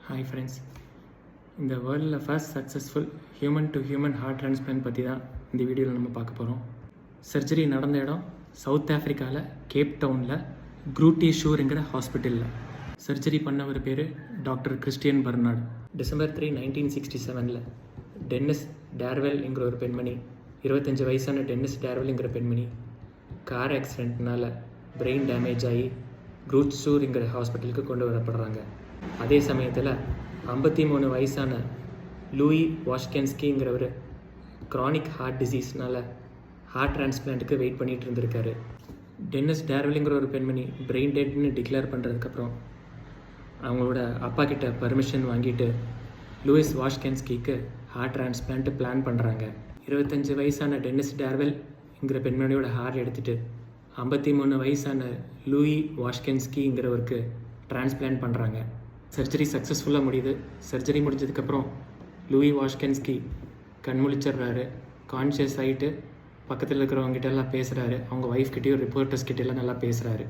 Hi friends, இந்த வேர்ல்டில் first successful human to human heart transplant பற்றி தான் இந்த வீடியோவில் நம்ம பார்க்க போகிறோம். சர்ஜரி நடந்த இடம் சவுத் ஆஃப்ரிக்காவில் கேப் டவுனில் க்ரூட்டி ஷூருங்கிற ஹாஸ்பிட்டலில். சர்ஜரி பண்ணவர் பேர் doctor Christian Barnard. December 3, 1967 Denise டேர்வெல்ங்கிற ஒரு பெண்மணி, 25 வயசான டென்னிஸ் டேர்வெல்ங்கிற பெண்மணி கார் ஆக்சிடென்ட்னால் பிரெயின் டேமேஜ் ஆகி க்ரூட் ஷூருங்கிற ஹாஸ்பிட்டலுக்கு கொண்டு வரப்படுறாங்க. அதே சமயத்தில் 53 வயசான லூயி வாஷ்கென்ஸ்கிங்கிறவர் க்ரானிக் ஹார்ட் டிசீஸ்னால் ஹார்ட் டிரான்ஸ்பிளான்ட்டுக்கு வெயிட் பண்ணிகிட்டு இருந்திருக்காரு. டென்னிஸ் டேர்வெல்ங்கிற ஒரு பெண்மணி பிரெயின் டெட்னு டிக்ளேர் பண்ணுறதுக்கப்புறம் அவங்களோட அப்பா கிட்ட பர்மிஷன் வாங்கிட்டு லூயிஸ் வாஷ்கென்ஸ்கிக்கு ஹார்ட் டிரான்ஸ்பிளான்ட்டு பிளான் பண்ணுறாங்க. 25 வயசான டென்னிஸ் டேர்வெல்ங்கிற பெண்மணியோட ஹார்ட் எடுத்துகிட்டு 53 வயசான லூயி வாஷ்கென்ஸ்கிங்கிறவருக்கு டிரான்ஸ்பிளான்ட் பண்ணுறாங்க. சர்ஜரி சக்ஸஸ்ஃபுல்லாக முடியுது. சர்ஜரி முடிஞ்சதுக்கப்புறம் லூயி வாஷ்கென்ஸ்கி கண்முழிச்சிடுறாரு. கான்ஷியஸ் ஆகிட்டு பக்கத்தில் இருக்கிறவங்ககிட்ட எல்லாம் பேசுகிறாரு. அவங்க ஒய்ஃப்கிட்டையும் ரிப்போர்ட்டர்ஸ் கிட்டெல்லாம் நல்லா பேசுகிறாரு.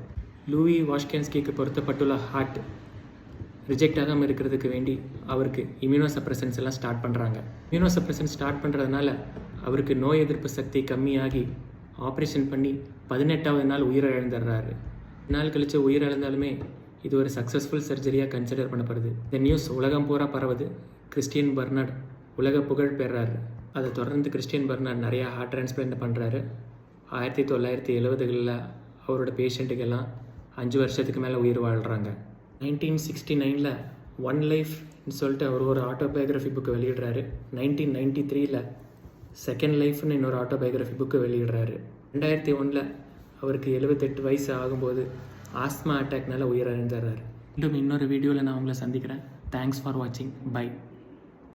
லூயி வாஷ்கென்ஸ்கிக்கு பொருத்தப்பட்டுள்ள ஹார்ட் ரிஜெக்ட் ஆகாமல் இருக்கிறதுக்கு வேண்டி அவருக்கு இம்யூனோசப்ரெசன்ஸ் எல்லாம் ஸ்டார்ட் பண்ணுறாங்க. இம்யூனோசப்ரெசன்ஸ் ஸ்டார்ட் பண்ணுறதுனால அவருக்கு நோய் எதிர்ப்பு சக்தி கம்மியாகி ஆப்ரேஷன் பண்ணி 18வது நாள் உயிரிழந்துடுறாரு. நாள் கழித்து உயிரிழந்தாலுமே இது ஒரு சக்ஸஸ்ஃபுல் சர்ஜரியாக கன்சிடர் பண்ணப்படுது. இந்த நியூஸ் உலகம் பூரா பரவுது. கிறிஸ்டியன் பர்னார்ட் உலக புகழ் பெறாரு. அதை தொடர்ந்து கிறிஸ்டியன் பர்னார்ட் நிறையா ஹார்ட் டிரான்ஸ்பிளான்ட் பண்ணுறாரு. 1970களில் அவரோட பேஷண்ட்டுக்கெல்லாம் 5 வருஷத்துக்கு மேலே உயிர் வாழ்கிறாங்க. 1969 ஒன் லைஃப்னு சொல்லிட்டு அவர் ஒரு ஆட்டோபயோகிராஃபி புக்கு வெளியிடுறாரு. 1993 செகண்ட் லைஃப்னு இன்னொரு ஆட்டோபயோகிராஃபி புக்கு வெளியிடுறாரு. 2001 அவருக்கு 78 வயசு ஆகும்போது ஆஸ்மா அட்டாக்னால உயிரிழந்துடுறாரு. இன்னும் இன்னொரு வீடியோவில் நான் உங்களை சந்திக்கிறேன். தேங்க்ஸ் ஃபார் வாட்சிங். பை.